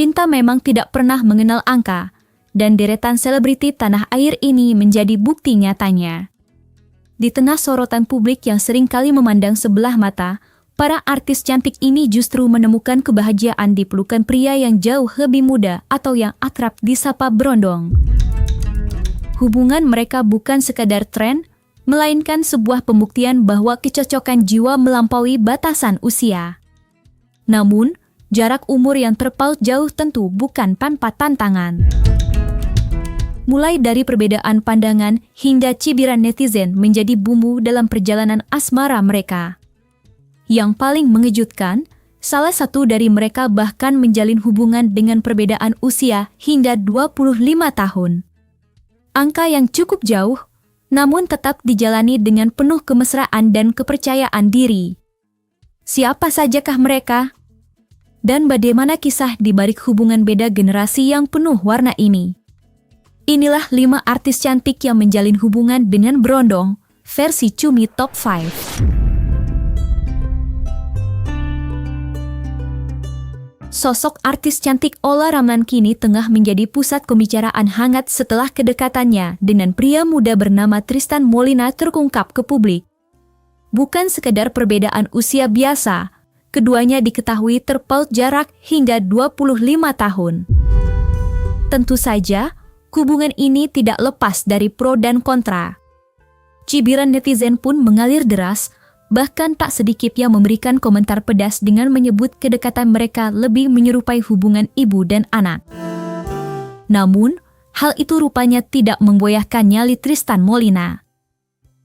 Cinta memang tidak pernah mengenal angka, dan deretan selebriti tanah air ini menjadi bukti nyatanya. Di tengah sorotan publik yang seringkali memandang sebelah mata, para artis cantik ini justru menemukan kebahagiaan di pelukan pria yang jauh lebih muda atau yang akrab disapa berondong. Hubungan mereka bukan sekadar tren, melainkan sebuah pembuktian bahwa kecocokan jiwa melampaui batasan usia. Namun, jarak umur yang terpaut jauh tentu bukan tanpa tantangan. Mulai dari perbedaan pandangan hingga cibiran netizen menjadi bumbu dalam perjalanan asmara mereka. Yang paling mengejutkan, salah satu dari mereka bahkan menjalin hubungan dengan perbedaan usia hingga 25 tahun. Angka yang cukup jauh, namun tetap dijalani dengan penuh kemesraan dan kepercayaan diri. Siapa sajakah mereka? Dan bagaimana kisah di balik hubungan beda generasi yang penuh warna ini? Inilah 5 artis cantik yang menjalin hubungan dengan berondong, versi Cumi Top 5. Sosok artis cantik Ola Ramlan kini tengah menjadi pusat pembicaraan hangat setelah kedekatannya dengan pria muda bernama Tristan Molina terungkap ke publik. Bukan sekedar perbedaan usia biasa, keduanya diketahui terpaut jarak hingga 25 tahun. Tentu saja, hubungan ini tidak lepas dari pro dan kontra. Cibiran netizen pun mengalir deras, bahkan tak sedikit yang memberikan komentar pedas dengan menyebut kedekatan mereka lebih menyerupai hubungan ibu dan anak. Namun, hal itu rupanya tidak memgoyahkan nyali Tristan Molina.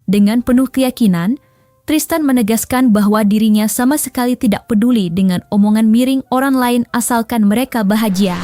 Dengan penuh keyakinan, Tristan menegaskan bahwa dirinya sama sekali tidak peduli dengan omongan miring orang lain asalkan mereka bahagia.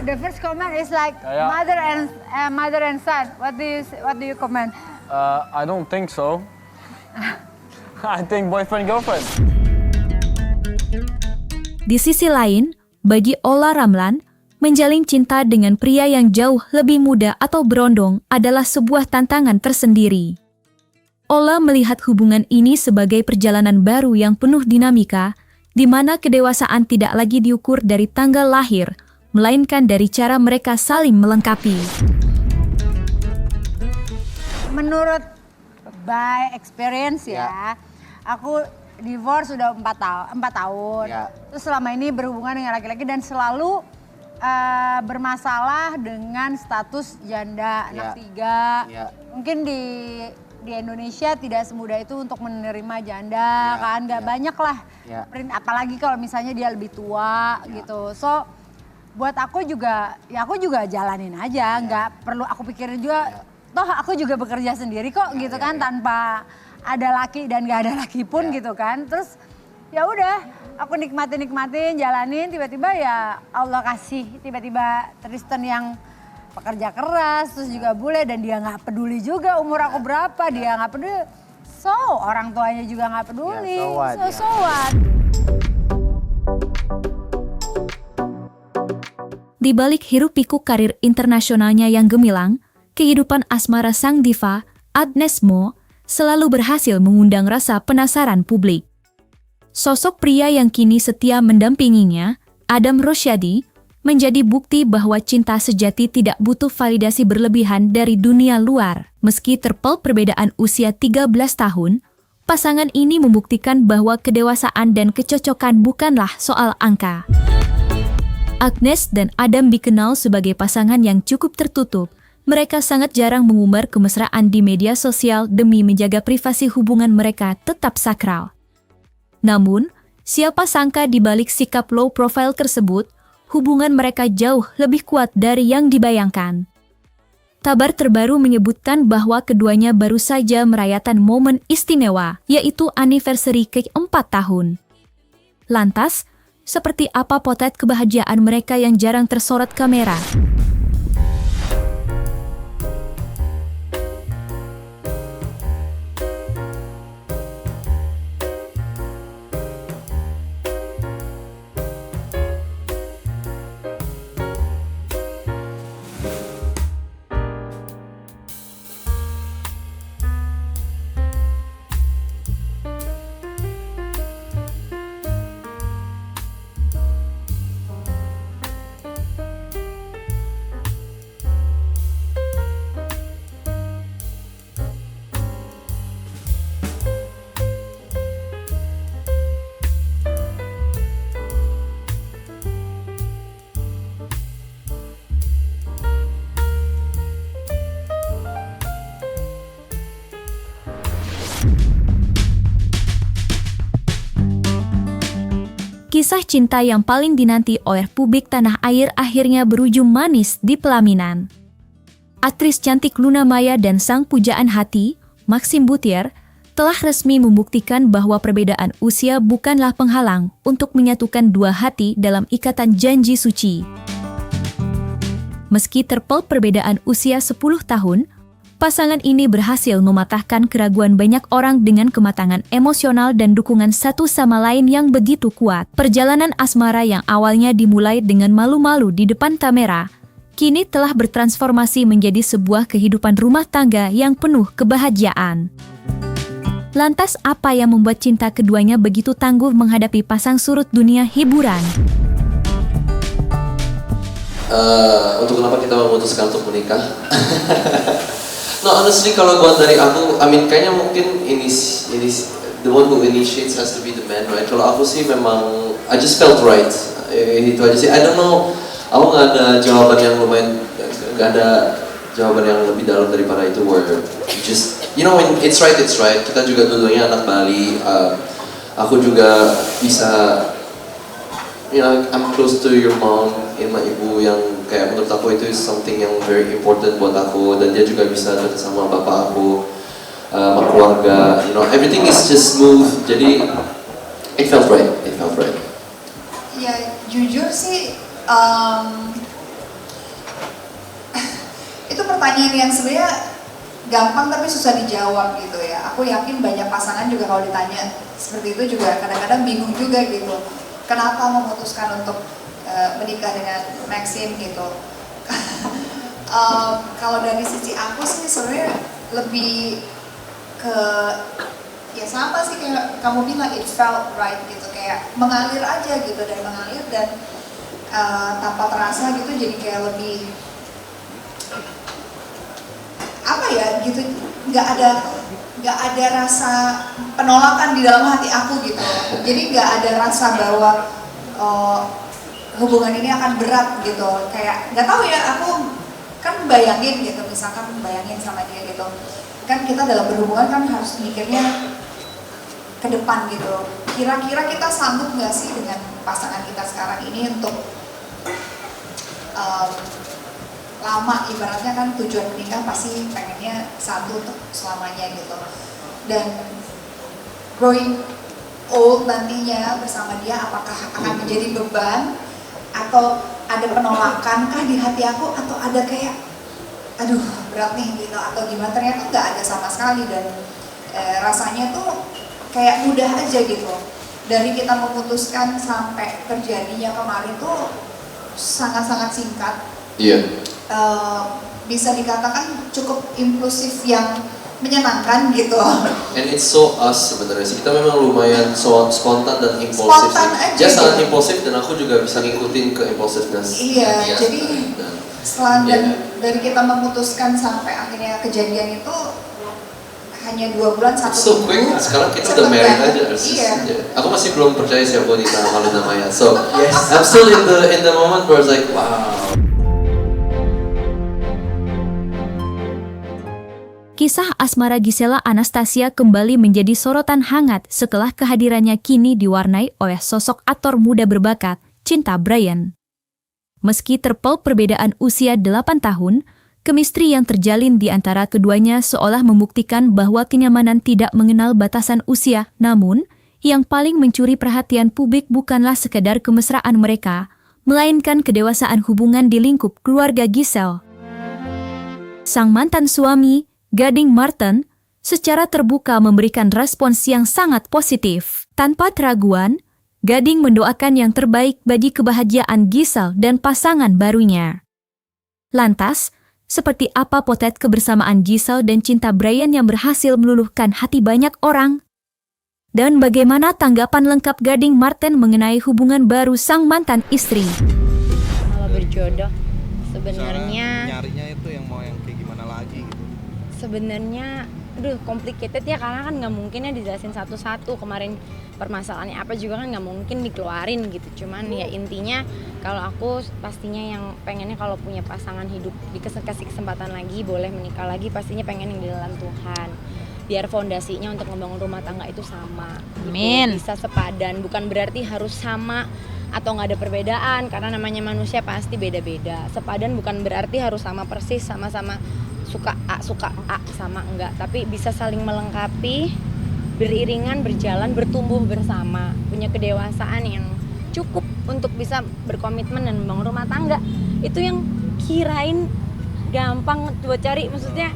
The first comment is like Yeah. mother and son. What do you comment? I don't think so. I think boyfriend girlfriend. Di sisi lain, bagi Ola Ramlan, menjalin cinta dengan pria yang jauh lebih muda atau berondong adalah sebuah tantangan tersendiri. Ola melihat hubungan ini sebagai perjalanan baru yang penuh dinamika, di mana kedewasaan tidak lagi diukur dari tanggal lahir, melainkan dari cara mereka saling melengkapi. Menurut by experience ya, aku divorce sudah 4 tahun. Ya. Terus selama ini berhubungan dengan laki-laki dan selalu bermasalah dengan status janda, anak 3. Ya. Mungkin di Indonesia tidak semudah itu untuk menerima janda, kan nggak banyak lah. Ya. Apalagi kalau misalnya dia lebih tua gitu. So buat aku juga jalanin aja, nggak perlu aku pikirin juga. Toh aku juga bekerja sendiri kok gitu kan, tanpa ada laki dan nggak ada laki pun gitu kan. Terus ya udah, aku nikmatin, jalanin. Tiba-tiba ya Allah kasih tiba-tiba Tristan yang pekerja keras, terus juga bule, dan dia nggak peduli juga umur aku berapa, dia nggak peduli. So orang tuanya juga nggak peduli. So what? Di balik hiruk-pikuk karir internasionalnya yang gemilang, kehidupan asmara sang diva, Agnes Mo, selalu berhasil mengundang rasa penasaran publik. Sosok pria yang kini setia mendampinginya, Adam Rosyadi, menjadi bukti bahwa cinta sejati tidak butuh validasi berlebihan dari dunia luar. Meski terpaut perbedaan usia 13 tahun, pasangan ini membuktikan bahwa kedewasaan dan kecocokan bukanlah soal angka. Agnes dan Adam dikenal sebagai pasangan yang cukup tertutup. Mereka sangat jarang mengumbar kemesraan di media sosial demi menjaga privasi hubungan mereka tetap sakral. Namun, siapa sangka di balik sikap low profile tersebut, hubungan mereka jauh lebih kuat dari yang dibayangkan. Kabar terbaru menyebutkan bahwa keduanya baru saja merayakan momen istimewa, yaitu anniversary ke-4 tahun. Lantas, seperti apa potret kebahagiaan mereka yang jarang tersorot kamera? Kisah cinta yang paling dinanti oleh publik tanah air akhirnya berujung manis di pelaminan. Aktris cantik Luna Maya dan sang pujaan hati, Maxim Buttier, telah resmi membuktikan bahwa perbedaan usia bukanlah penghalang untuk menyatukan dua hati dalam ikatan janji suci. Meski terpaut perbedaan usia 10 tahun, pasangan ini berhasil mematahkan keraguan banyak orang dengan kematangan emosional dan dukungan satu sama lain yang begitu kuat. Perjalanan asmara yang awalnya dimulai dengan malu-malu di depan kamera, kini telah bertransformasi menjadi sebuah kehidupan rumah tangga yang penuh kebahagiaan. Lantas apa yang membuat cinta keduanya begitu tangguh menghadapi pasang surut dunia hiburan? Untuk kenapa kita memutuskan untuk menikah? No, honestly, kalau buat dari aku, kayaknya mungkin ini the one who initiates has to be the man, right? Kalau aku sih memang, I just felt right. Itu aja sih. I don't know, aku nggak ada jawaban yang lumayan, nggak ada jawaban yang lebih dalam daripada itu. Where just, you know, when it's right, it's right. Kita juga dulunya anak Bali. Aku juga bisa, you know, I'm close to your mom, ibu yang kayak menurut aku itu is something yang very important buat aku, dan dia juga bisa dekat sama bapak aku, sama keluarga, you know, everything is just smooth, jadi it felt right. Ya jujur sih, itu pertanyaan yang sebenarnya gampang tapi susah dijawab gitu ya. Aku yakin banyak pasangan juga kalau ditanya seperti itu juga kadang-kadang bingung juga gitu. Kenapa memutuskan untuk menikah dengan Maxim gitu. Kalau dari sisi aku sih sebenarnya lebih ke ya sama sih kayak kamu bilang, it felt right gitu, kayak mengalir aja gitu, dan mengalir dan tanpa terasa gitu, jadi kayak lebih apa ya gitu, nggak ada rasa penolakan di dalam hati aku gitu. Jadi nggak ada rasa bahwa hubungan ini akan berat gitu, kayak nggak tahu ya, aku kan bayangin gitu, misalkan bayangin sama dia gitu kan, kita dalam berhubungan kan harus mikirnya ke depan gitu, kira-kira kita sanggup nggak sih dengan pasangan kita sekarang ini untuk lama, ibaratnya kan tujuan menikah pasti pengennya satu untuk selamanya gitu, dan growing old nantinya bersama dia apakah akan menjadi beban atau ada penolakan kah di hati aku, atau ada kayak aduh berat nih gitu atau gimana. Ternyata nggak ada sama sekali, dan rasanya tuh kayak mudah aja gitu. Dari kita memutuskan sampai terjadinya kemarin tuh sangat-sangat singkat. Iya. Bisa dikatakan cukup impulsif yang menyenangkan gitu. And it's so us sebenarnya sih, kita memang lumayan spontan dan impulsif. Spontan aja dia sangat gitu. impulsif dan aku juga bisa ngikutin ke impulsiveness. Iya, jadi setelah dari kita memutuskan sampai akhirnya kejadian itu hanya 2 bulan, 1 so quick, minggu. sekarang kita udah married aja. Iya. Aku masih belum percaya sih aku nikah sama Luna Maya. So I'm still in the moment where it's like wow. Kisah asmara Gisela Anastasia kembali menjadi sorotan hangat setelah kehadirannya kini diwarnai oleh sosok aktor muda berbakat, Cinta Bryan. Meski terpaut perbedaan usia 8 tahun, kemistri yang terjalin di antara keduanya seolah membuktikan bahwa kenyamanan tidak mengenal batasan usia. Namun, yang paling mencuri perhatian publik bukanlah sekedar kemesraan mereka, melainkan kedewasaan hubungan di lingkup keluarga Giselle. Sang mantan suami, Gading Martin, secara terbuka memberikan respons yang sangat positif. Tanpa keraguan, Gading mendoakan yang terbaik bagi kebahagiaan Giselle dan pasangan barunya. Lantas, seperti apa potret kebersamaan Giselle dan cinta Brian yang berhasil meluluhkan hati banyak orang? Dan bagaimana tanggapan lengkap Gading Martin mengenai hubungan baru sang mantan istri? Kalau berjodoh, sebenarnya nyarinya itu yang mau yang kayak gimana lagi gitu. sebenarnya complicated ya, karena kan nggak mungkin ya dijelasin satu-satu. Kemarin permasalahannya apa juga kan nggak mungkin dikeluarin gitu. Cuman ya intinya kalau aku pastinya yang pengennya kalau punya pasangan hidup dikasih kesempatan lagi, boleh menikah lagi, pastinya pengen yang di dalam Tuhan. Biar fondasinya untuk membangun rumah tangga itu sama. Amin. Bisa sepadan, bukan berarti harus sama atau nggak ada perbedaan, karena namanya manusia pasti beda-beda. Sepadan bukan berarti harus sama persis, sama-sama suka A sama enggak, tapi bisa saling melengkapi, beriringan, berjalan, bertumbuh bersama, punya kedewasaan yang cukup untuk bisa berkomitmen dan membangun rumah tangga. Itu yang kirain gampang buat cari, maksudnya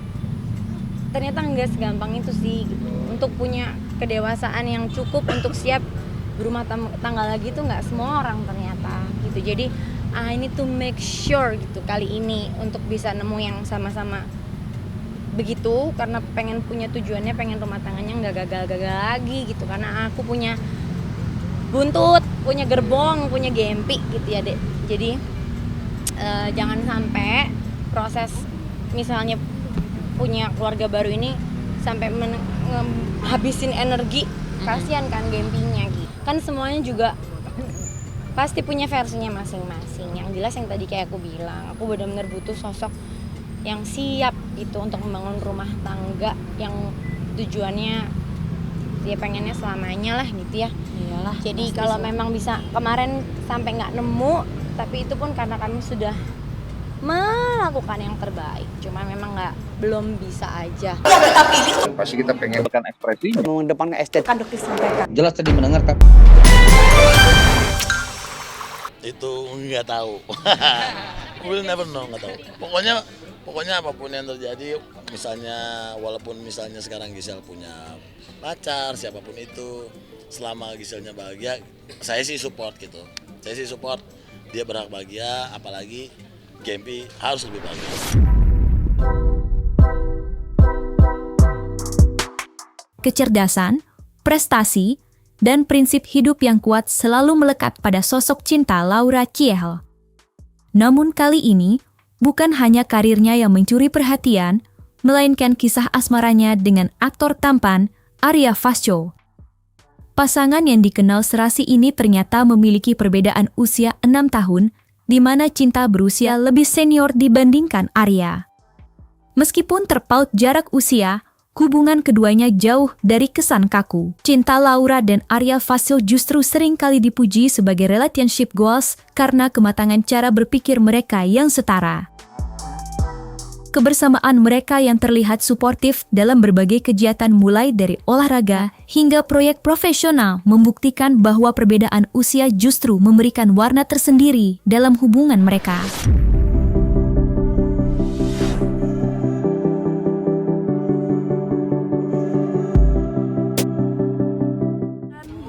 ternyata enggak segampang itu sih gitu. Untuk punya kedewasaan yang cukup untuk siap berumah tangga lagi itu nggak semua orang ternyata gitu. Jadi I need to make sure gitu kali ini untuk bisa nemu yang sama-sama begitu, karena pengen punya tujuannya, pengen rumah tangganya nggak gagal-gagal lagi gitu, karena aku punya buntut, punya gerbong, punya gempi gitu ya dek. Jadi jangan sampai proses misalnya punya keluarga baru ini sampai habisin energi, kasihan kan gempinya gitu. Kan semuanya juga pasti punya versinya masing-masing. Yang jelas yang tadi kayak aku bilang, aku benar-benar butuh sosok yang siap gitu untuk membangun rumah tangga yang tujuannya dia pengennya selamanya lah gitu ya. Iyalah. Jadi kalau memang bisa, kemarin sampai nggak nemu, tapi itu pun karena kami sudah melakukan yang terbaik. Cuma memang belum bisa aja. Pasti kita pengen kan ekspresinya. Mengedepankan estetika Jelas tadi mendengarkan. Itu nggak tahu. We'll never know, nggak tahu. Pokoknya apapun yang terjadi, misalnya walaupun misalnya sekarang Giselle punya pacar, siapapun itu, selama Giselle-nya bahagia, saya sih support gitu. Saya sih support dia berhak bahagia, apalagi Gempi harus lebih bahagia. Kecerdasan, prestasi, dan prinsip hidup yang kuat selalu melekat pada sosok cinta Laura Kiel. Namun kali ini, bukan hanya karirnya yang mencuri perhatian, melainkan kisah asmaranya dengan aktor tampan Arya Fasco. Pasangan yang dikenal serasi ini ternyata memiliki perbedaan usia 6 tahun, di mana cinta berusia lebih senior dibandingkan Arya. Meskipun terpaut jarak usia, hubungan keduanya jauh dari kesan kaku. Cinta Laura dan Arya Fasco justru sering kali dipuji sebagai relationship goals karena kematangan cara berpikir mereka yang setara. Kebersamaan mereka yang terlihat suportif dalam berbagai kegiatan mulai dari olahraga hingga proyek profesional membuktikan bahwa perbedaan usia justru memberikan warna tersendiri dalam hubungan mereka.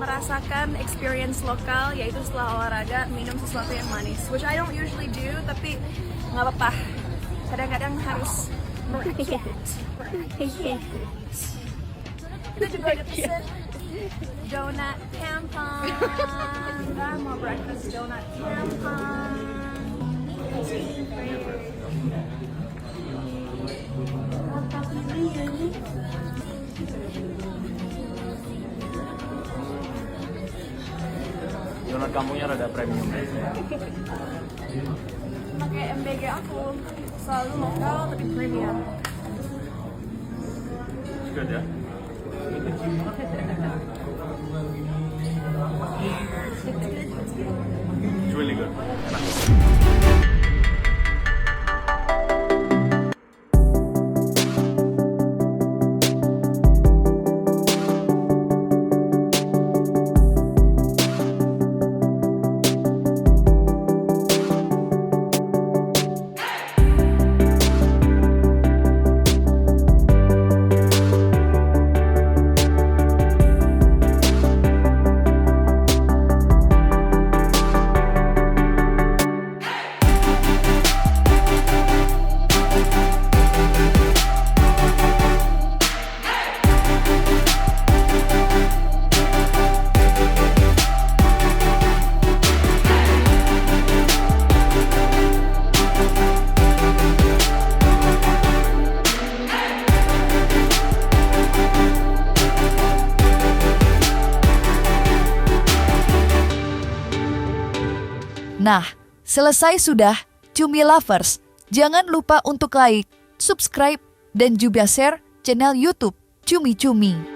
Merasakan experience lokal, yaitu setelah olahraga minum sesuatu yang manis, which I don't usually do, tapi nggak apa-apa. Kadang-kadang harus kita juga ada pesen donat tampon. Kita mau breakfast donat tampon. Donat kampungnya rada premium deh. Pakai MBG aku selalu lokal tapi premium. Good ya? It's really good. Enak. Nah, selesai sudah, Cumi Lovers. Jangan lupa untuk like, subscribe, dan juga share channel YouTube Cumi Cumi.